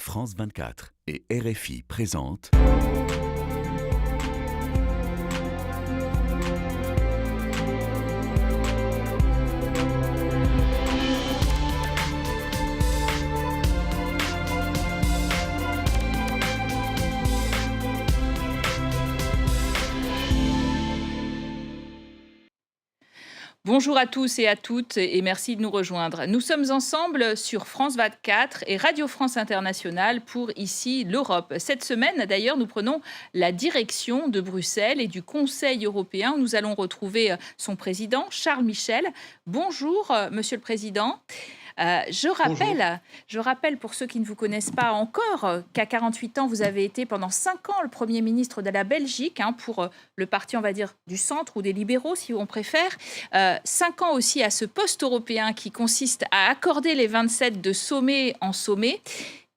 France 24 et RFI présentent Bonjour à tous et à toutes et merci de nous rejoindre. Nous sommes ensemble sur France 24 et Radio France Internationale pour Ici l'Europe. Cette semaine, d'ailleurs, nous prenons la direction de Bruxelles et du Conseil européen où nous allons retrouver son président, Charles Michel. Bonjour, Monsieur le Président. Je rappelle pour ceux qui ne vous connaissent pas encore qu'à 48 ans, vous avez été pendant 5 ans le Premier ministre de la Belgique pour le parti, on va dire, du centre ou des libéraux, si on préfère. 5 ans aussi à ce poste européen qui consiste à accorder les 27 de sommet en sommet.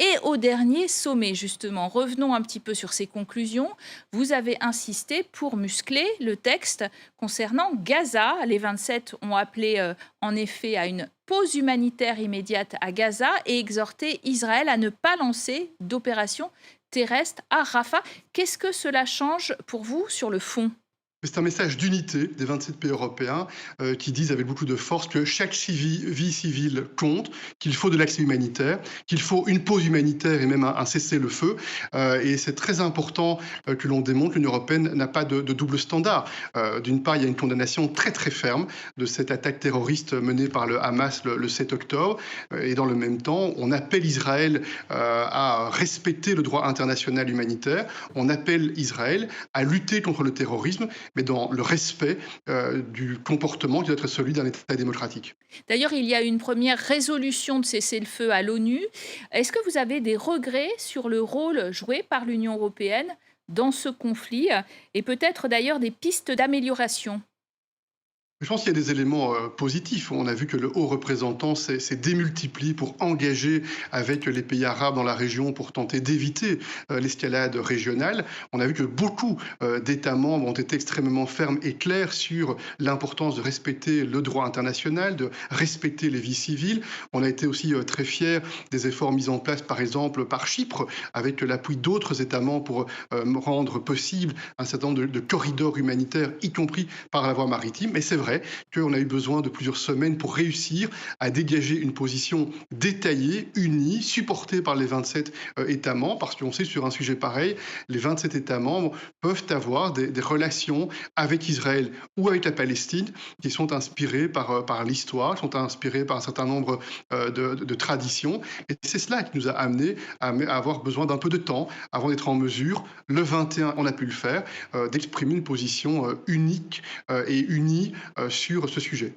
Et au dernier sommet, justement, revenons un petit peu sur ces conclusions. Vous avez insisté pour muscler le texte concernant Gaza. Les 27 ont appelé en effet à une pause humanitaire immédiate à Gaza et exhorté Israël à ne pas lancer d'opération terrestre à Rafah. Qu'est-ce que cela change pour vous sur le fond ? C'est un message d'unité des 27 pays européens qui disent avec beaucoup de force que chaque vie civile compte, qu'il faut de l'accès humanitaire, qu'il faut une pause humanitaire et même un cessez-le-feu. Et c'est très important que l'on démontre que l'Union européenne n'a pas de double standard. D'une part, il y a une condamnation très très ferme de cette attaque terroriste menée par le Hamas le 7 octobre. Et dans le même temps, on appelle Israël à respecter le droit international humanitaire. On appelle Israël à lutter contre le terrorisme, mais dans le respect du comportement qui doit être celui d'un État démocratique. D'ailleurs, il y a une première résolution de cessez-le-feu à l'ONU. Est-ce que vous avez des regrets sur le rôle joué par l'Union européenne dans ce conflit et peut-être d'ailleurs des pistes d'amélioration ? Je pense qu'il y a des éléments positifs. On a vu que le haut représentant s'est démultiplié pour engager avec les pays arabes dans la région pour tenter d'éviter l'escalade régionale. On a vu que beaucoup d'États membres ont été extrêmement fermes et clairs sur l'importance de respecter le droit international, de respecter les vies civiles. On a été aussi très fiers des efforts mis en place, par exemple, par Chypre, avec l'appui d'autres États membres pour rendre possible un certain nombre de corridors humanitaires, y compris par la voie maritime. Et c'est vrai qu'on a eu besoin de plusieurs semaines pour réussir à dégager une position détaillée, unie, supportée par les 27 États membres, parce qu'on sait sur un sujet pareil, les 27 États membres peuvent avoir des relations avec Israël ou avec la Palestine qui sont inspirées par l'histoire, qui sont inspirées par un certain nombre de traditions. Et c'est cela qui nous a amené à avoir besoin d'un peu de temps avant d'être en mesure, le 21, on a pu le faire, d'exprimer une position unique et unie sur ce sujet.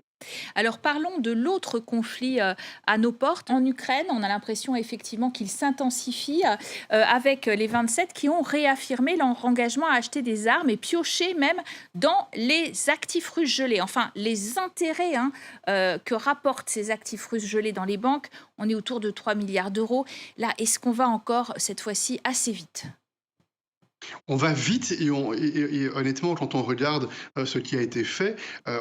Alors parlons de l'autre conflit à nos portes. En Ukraine, on a l'impression effectivement qu'il s'intensifie avec les 27 qui ont réaffirmé leur engagement à acheter des armes et piocher même dans les actifs russes gelés. Enfin, les intérêts que rapportent ces actifs russes gelés dans les banques, on est autour de 3 milliards d'euros. Là, est-ce qu'on va encore, cette fois-ci, assez vite ? On va vite et honnêtement, quand on regarde ce qui a été fait,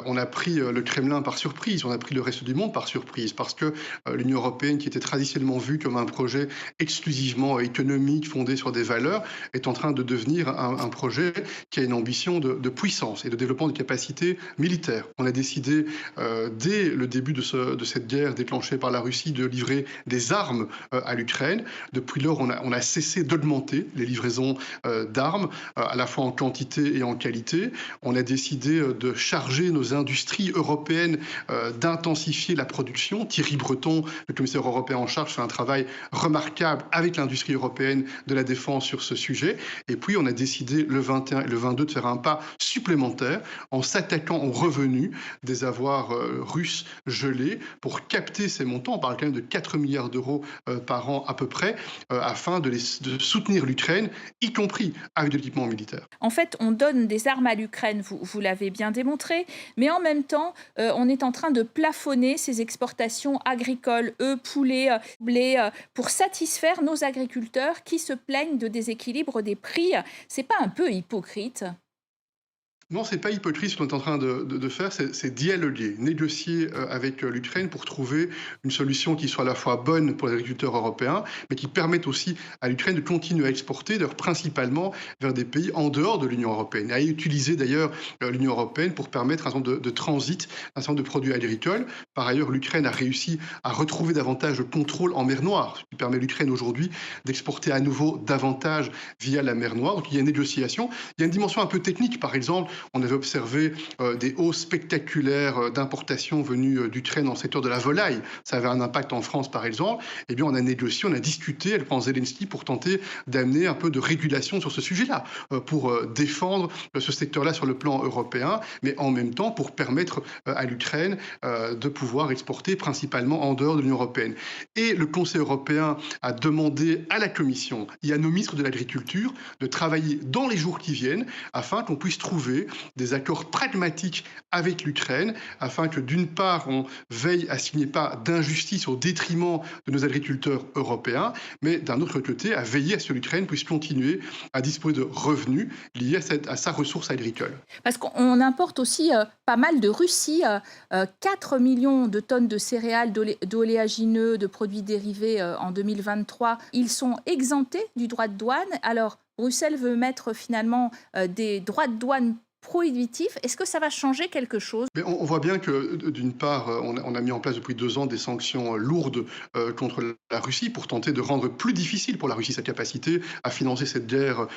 on a pris le Kremlin par surprise, on a pris le reste du monde par surprise, parce que l'Union européenne, qui était traditionnellement vue comme un projet exclusivement économique, fondé sur des valeurs, est en train de devenir un projet qui a une ambition de puissance et de développement de capacités militaires. On a décidé, dès le début de cette guerre déclenchée par la Russie, de livrer des armes à l'Ukraine. Depuis lors, on a cessé d'augmenter les livraisons d'armes, à la fois en quantité et en qualité. On a décidé de charger nos industries européennes d'intensifier la production. Thierry Breton, le commissaire européen en charge, fait un travail remarquable avec l'industrie européenne de la défense sur ce sujet. Et puis, on a décidé le 21 et le 22 de faire un pas supplémentaire en s'attaquant aux revenus des avoirs russes gelés pour capter ces montants. On parle quand même de 4 milliards d'euros par an à peu près, afin de soutenir l'Ukraine, y compris avec de l'équipement militaire. En fait, on donne des armes à l'Ukraine, vous l'avez bien démontré, mais en même temps, on est en train de plafonner ces exportations agricoles, poulets, blé, pour satisfaire nos agriculteurs qui se plaignent de déséquilibre des prix. C'est pas un peu hypocrite ? Non, c'est pas hypocrite ce qu'on est en train de faire, c'est dialoguer, négocier avec l'Ukraine pour trouver une solution qui soit à la fois bonne pour les agriculteurs européens, mais qui permette aussi à l'Ukraine de continuer à exporter, d'ailleurs principalement vers des pays en dehors de l'Union européenne, et à utiliser d'ailleurs l'Union européenne pour permettre un certain nombre de transit, un certain nombre de produits agricoles. Par ailleurs, l'Ukraine a réussi à retrouver davantage de contrôle en mer Noire, ce qui permet à l'Ukraine aujourd'hui d'exporter à nouveau davantage via la mer Noire. Donc il y a une négociation. Il y a une dimension un peu technique, par exemple. On avait observé des hausses spectaculaires d'importations venues d'Ukraine dans le secteur de la volaille. Ça avait un impact en France, par exemple. Eh bien, on a négocié, on a discuté avec le président Zelensky pour tenter d'amener un peu de régulation sur ce sujet-là, pour défendre ce secteur-là sur le plan européen, mais en même temps pour permettre à l'Ukraine de pouvoir exporter principalement en dehors de l'Union européenne. Et le Conseil européen a demandé à la Commission et à nos ministres de l'Agriculture de travailler dans les jours qui viennent afin qu'on puisse trouver des accords pragmatiques avec l'Ukraine, afin que d'une part on veille à ce qu'il n'y ait pas d'injustice au détriment de nos agriculteurs européens, mais d'un autre côté à veiller à ce que l'Ukraine puisse continuer à disposer de revenus liés à sa ressource agricole. Parce qu'on importe aussi pas mal de Russie, 4 millions de tonnes de céréales, d'oléagineux, de produits dérivés en 2023. Ils sont exemptés du droit de douane. Alors, Bruxelles veut mettre finalement des droits de douane prohibitifs. Est-ce que ça va changer quelque chose? Mais on voit bien que, d'une part, on a mis en place depuis 2 ans des sanctions lourdes contre la Russie pour tenter de rendre plus difficile pour la Russie sa capacité à financer cette guerre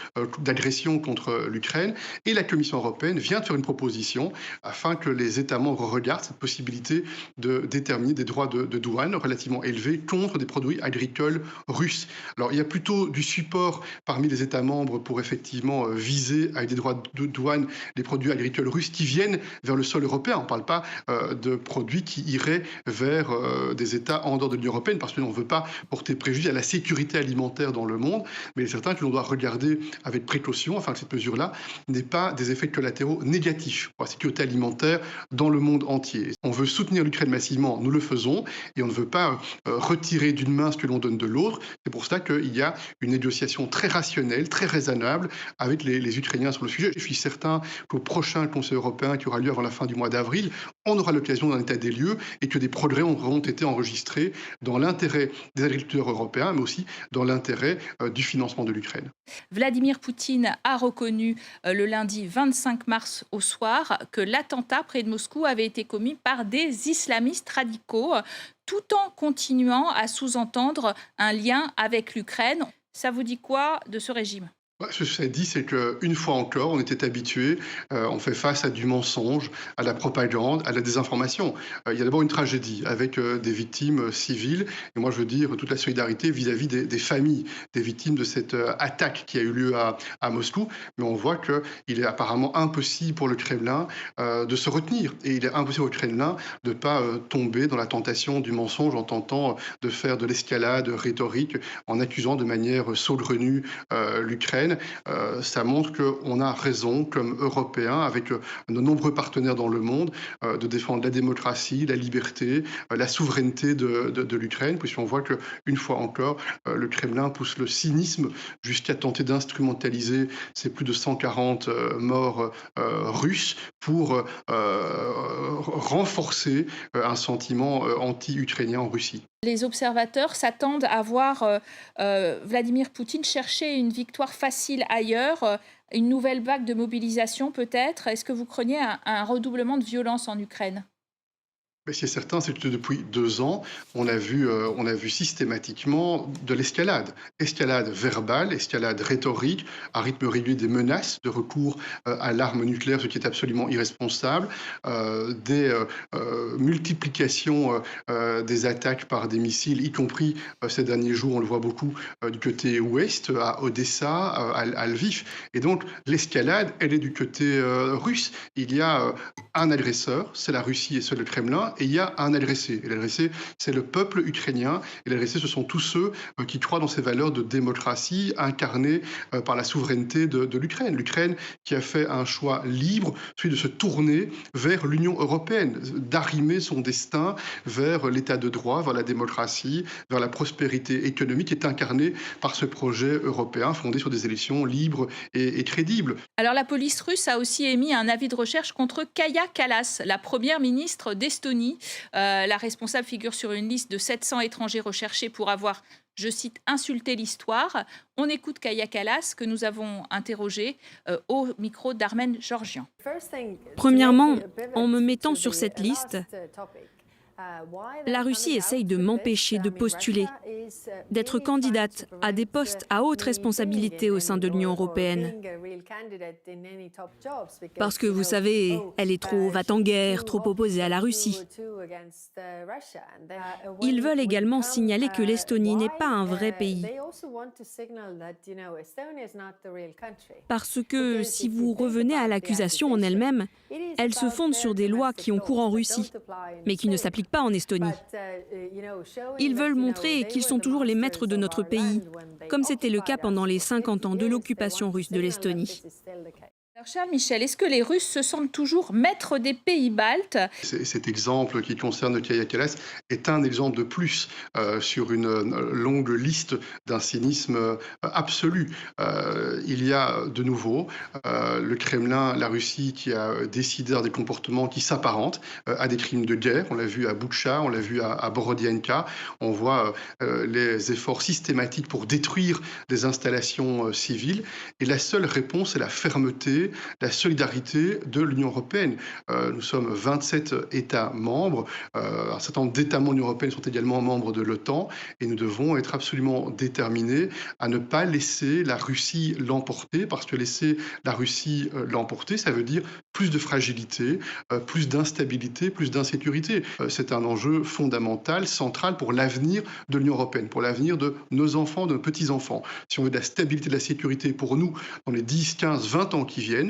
d'agression contre l'Ukraine. Et la Commission européenne vient de faire une proposition afin que les États membres regardent cette possibilité de déterminer des droits de douane relativement élevés contre des produits agricoles russes. Alors, il y a plutôt du support parmi les États membres pour effectivement viser avec des droits de douane les produits agricoles russes qui viennent vers le sol européen. On ne parle pas de produits qui iraient vers des États en dehors de l'Union européenne, parce que l'on ne veut pas porter préjudice à la sécurité alimentaire dans le monde, mais il est certain que l'on doit regarder avec précaution afin que cette mesure-là n'ait pas des effets collatéraux négatifs pour la sécurité alimentaire dans le monde entier. On veut soutenir l'Ukraine massivement, nous le faisons, et on ne veut pas retirer d'une main ce que l'on donne de l'autre. C'est pour cela qu'il y a une négociation très rationnelle, très raisonnable avec les Ukrainiens sur le sujet. Je suis certain qu'au prochain Conseil européen qui aura lieu avant la fin du mois d'avril, on aura l'occasion d'un état des lieux et que des progrès auront été enregistrés dans l'intérêt des agriculteurs européens, mais aussi dans l'intérêt du financement de l'Ukraine. Vladimir Poutine a reconnu le lundi 25 mars au soir que l'attentat près de Moscou avait été commis par des islamistes radicaux, tout en continuant à sous-entendre un lien avec l'Ukraine. Ça vous dit quoi de ce régime ? Ce que ça dit, c'est qu'une fois encore, on était habitué, on fait face à du mensonge, à la propagande, à la désinformation. Il y a d'abord une tragédie avec des victimes civiles. Et moi, je veux dire toute la solidarité vis-à-vis des familles des victimes de cette attaque qui a eu lieu à Moscou. Mais on voit qu'il est apparemment impossible pour le Kremlin de se retenir. Et il est impossible au Kremlin de ne pas tomber dans la tentation du mensonge en tentant de faire de l'escalade rhétorique, en accusant de manière saugrenue l'Ukraine. Ça montre qu'on a raison, comme Européens, avec nos nombreux partenaires dans le monde, de défendre la démocratie, la liberté, la souveraineté de l'Ukraine, puisqu'on voit qu'une fois encore, le Kremlin pousse le cynisme jusqu'à tenter d'instrumentaliser ces plus de 140 morts russes pour renforcer un sentiment anti-ukrainien en Russie. Les observateurs s'attendent à voir Vladimir Poutine chercher une victoire facile ailleurs, une nouvelle vague de mobilisation peut-être. Est-ce que vous craignez un redoublement de violence en Ukraine ? Mais ce qui est certain, c'est que depuis 2 ans, on a vu systématiquement de l'escalade. Escalade verbale, escalade rhétorique, à rythme régulier des menaces de recours à l'arme nucléaire, ce qui est absolument irresponsable, des multiplications des attaques par des missiles, y compris ces derniers jours, on le voit beaucoup du côté ouest, à Odessa, à Lviv. Et donc, l'escalade, elle est du côté russe. Il y a un agresseur, c'est la Russie et c'est le Kremlin, et il y a un agressé. Et l'agressé, c'est le peuple ukrainien. Et l'agressé, ce sont tous ceux qui croient dans ces valeurs de démocratie incarnées par la souveraineté de l'Ukraine. L'Ukraine qui a fait un choix libre, celui de se tourner vers l'Union européenne, d'arrimer son destin vers l'état de droit, vers la démocratie, vers la prospérité économique, qui est incarnée par ce projet européen fondé sur des élections libres et crédibles. Alors la police russe a aussi émis un avis de recherche contre Kaja Kallas, la première ministre d'Estonie. La responsable figure sur une liste de 700 étrangers recherchés pour avoir, je cite, insulté l'histoire. On écoute Kaja Kallas, que nous avons interrogée au micro d'Armen Georgian. Premièrement, en me mettant sur cette liste, la Russie essaye de m'empêcher de postuler, d'être candidate à des postes à haute responsabilité au sein de l'Union européenne. Parce que, vous savez, elle est trop va-t-en-guerre, trop opposée à la Russie. Ils veulent également signaler que l'Estonie n'est pas un vrai pays. Parce que, si vous revenez à l'accusation en elle-même, elle se fonde sur des lois qui ont cours en Russie, mais qui ne s'appliquent pas en Estonie. Ils veulent montrer qu'ils sont toujours les maîtres de notre pays, comme c'était le cas pendant les 50 ans de l'occupation russe de l'Estonie. Alors Charles Michel, est-ce que les Russes se sentent toujours maîtres des pays baltes ? Cet exemple qui concerne Kaja Kallas est un exemple de plus sur une longue liste d'un cynisme absolu. Il y a de nouveau le Kremlin, la Russie qui a décidé des comportements qui s'apparentent à des crimes de guerre. On l'a vu à Boutcha, on l'a vu à Borodianka. On voit les efforts systématiques pour détruire des installations civiles. Et la seule réponse est la fermeté, la solidarité de l'Union européenne. Nous sommes 27 États membres. Un certain nombre d'États membres de l'Union européenne sont également membres de l'OTAN et nous devons être absolument déterminés à ne pas laisser la Russie l'emporter, parce que laisser la Russie l'emporter, ça veut dire plus de fragilité, plus d'instabilité, plus d'insécurité. C'est un enjeu fondamental, central pour l'avenir de l'Union européenne, pour l'avenir de nos enfants, de nos petits-enfants. Si on veut de la stabilité, de la sécurité pour nous dans les 10, 15, 20 ans qui viennent,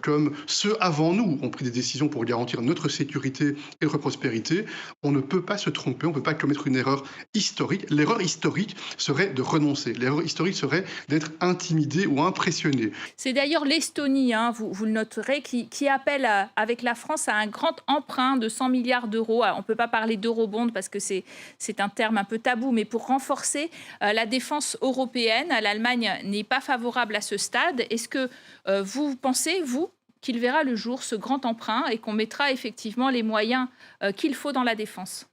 comme ceux avant nous ont pris des décisions pour garantir notre sécurité et notre prospérité, on ne peut pas se tromper, on ne peut pas commettre une erreur historique. L'erreur historique serait de renoncer. L'erreur historique serait d'être intimidé ou impressionné. C'est d'ailleurs l'Estonie, vous le noterez, qui appelle avec la France à un grand emprunt de 100 milliards d'euros. On ne peut pas parler d'eurobond parce que c'est un terme un peu tabou, mais pour renforcer la défense européenne. L'Allemagne n'est pas favorable à ce stade. Est-ce que vous pensez, vous, qu'il verra le jour, ce grand emprunt, et qu'on mettra effectivement les moyens qu'il faut dans la défense ?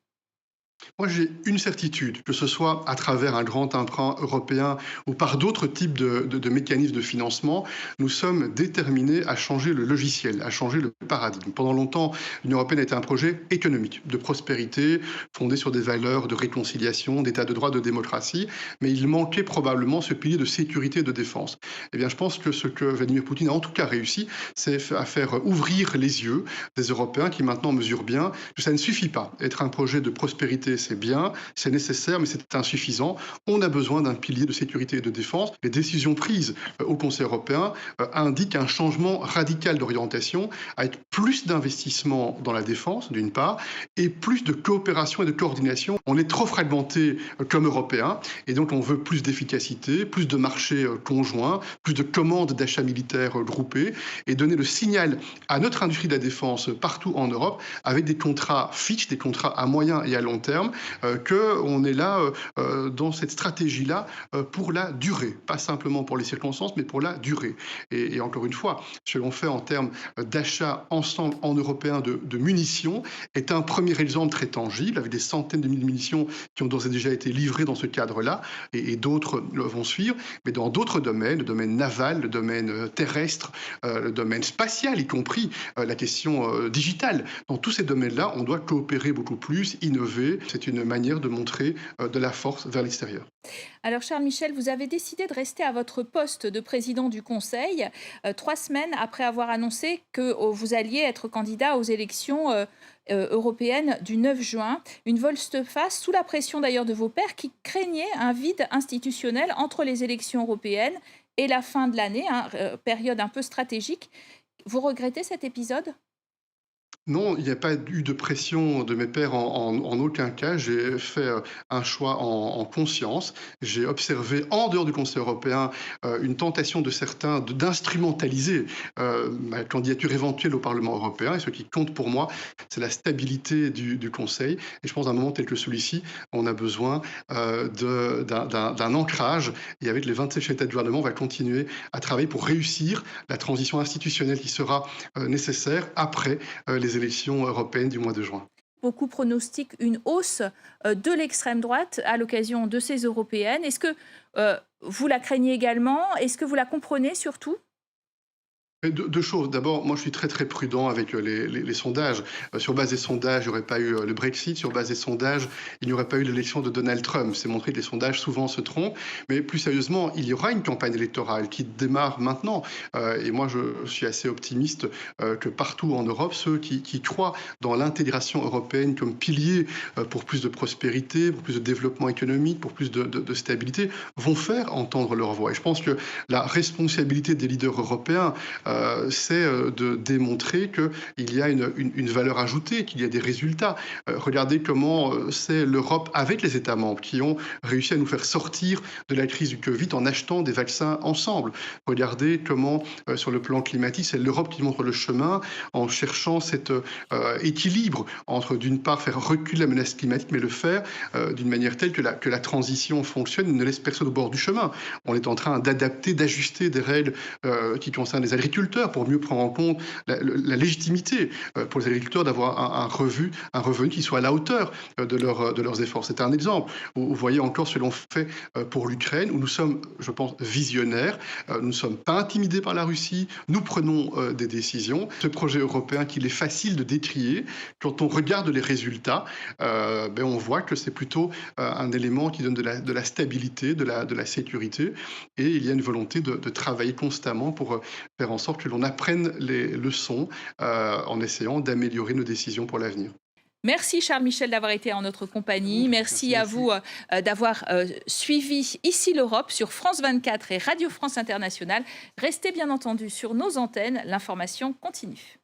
Moi, j'ai une certitude, que ce soit à travers un grand emprunt européen ou par d'autres types de mécanismes de financement, nous sommes déterminés à changer le logiciel, à changer le paradigme. Pendant longtemps, l'Union européenne a été un projet économique, de prospérité, fondé sur des valeurs de réconciliation, d'état de droit, de démocratie, mais il manquait probablement ce pilier de sécurité et de défense. Eh bien, je pense que ce que Vladimir Poutine a en tout cas réussi, c'est à faire ouvrir les yeux des Européens qui maintenant mesurent bien que ça ne suffit pas. Être un projet de prospérité, c'est bien, c'est nécessaire, mais c'est insuffisant. On a besoin d'un pilier de sécurité et de défense. Les décisions prises au Conseil européen indiquent un changement radical d'orientation, avec plus d'investissement dans la défense, d'une part, et plus de coopération et de coordination. On est trop fragmenté comme Européens, et donc on veut plus d'efficacité, plus de marchés conjoints, plus de commandes d'achats militaires groupés, et donner le signal à notre industrie de la défense partout en Europe, avec des contrats fixes, des contrats à moyen et à long terme, qu'on est là dans cette stratégie-là pour la durée, pas simplement pour les circonstances, mais pour la durée. Et encore une fois, ce que l'on fait en termes d'achat ensemble en européen de munitions est un premier exemple très tangible, avec des centaines de milliers de munitions qui ont d'ores et déjà été livrées dans ce cadre-là, et d'autres vont suivre, mais dans d'autres domaines, le domaine naval, le domaine terrestre, le domaine spatial, y compris la question digitale. Dans tous ces domaines-là, on doit coopérer beaucoup plus, innover. C'est une manière de montrer de la force vers l'extérieur. Alors Charles Michel, vous avez décidé de rester à votre poste de président du Conseil 3 semaines après avoir annoncé que vous alliez être candidat aux élections européennes du 9 juin. Une volte-face sous la pression d'ailleurs de vos pairs qui craignaient un vide institutionnel entre les élections européennes et la fin de l'année, période un peu stratégique. Vous regrettez cet épisode ? Non, il n'y a pas eu de pression de mes pairs en aucun cas. J'ai fait un choix en conscience. J'ai observé en dehors du Conseil européen une tentation de certains d'instrumentaliser ma candidature éventuelle au Parlement européen. Et ce qui compte pour moi, c'est la stabilité du Conseil. Et je pense qu'à un moment tel que celui-ci, on a besoin d'un ancrage. Et avec les 27 chefs d'État de gouvernement, on va continuer à travailler pour réussir la transition institutionnelle qui sera nécessaire après les élections européennes du mois de juin. Beaucoup pronostiquent une hausse de l'extrême droite à l'occasion de ces européennes. Est-ce que vous la craignez également? Est-ce que vous la comprenez surtout? Deux choses. D'abord, moi je suis très très prudent avec les sondages. Sur base des sondages, il n'y aurait pas eu le Brexit. Sur base des sondages, il n'y aurait pas eu l'élection de Donald Trump. C'est montré que les sondages souvent se trompent. Mais plus sérieusement, il y aura une campagne électorale qui démarre maintenant. Et moi je suis assez optimiste que partout en Europe, ceux qui croient dans l'intégration européenne comme pilier pour plus de prospérité, pour plus de développement économique, pour plus de stabilité, vont faire entendre leur voix. Et je pense que la responsabilité des leaders européens, c'est de démontrer qu'il y a une valeur ajoutée, qu'il y a des résultats. Regardez comment c'est l'Europe avec les États membres qui ont réussi à nous faire sortir de la crise du Covid en achetant des vaccins ensemble. Regardez comment, sur le plan climatique, c'est l'Europe qui montre le chemin en cherchant cet équilibre entre, d'une part, faire reculer la menace climatique, mais le faire d'une manière telle que la transition fonctionne et ne laisse personne au bord du chemin. On est en train d'adapter, d'ajuster des règles qui concernent les agriculteurs pour mieux prendre en compte la légitimité pour les agriculteurs d'avoir un revenu qui soit à la hauteur de leurs efforts. C'est un exemple. Vous voyez encore ce que l'on fait pour l'Ukraine, où nous sommes, je pense, visionnaires. Nous ne sommes pas intimidés par la Russie. Nous prenons des décisions. Ce projet européen qu'il est facile de décrier, quand on regarde les résultats, on voit que c'est plutôt un élément qui donne de la stabilité, de la sécurité. Et il y a une volonté de travailler constamment pour faire en sorte que l'on apprenne les leçons en essayant d'améliorer nos décisions pour l'avenir. Merci Charles Michel d'avoir été en notre compagnie. Merci à vous d'avoir suivi Ici l'Europe sur France 24 et Radio France Internationale. Restez bien entendu sur nos antennes, l'information continue.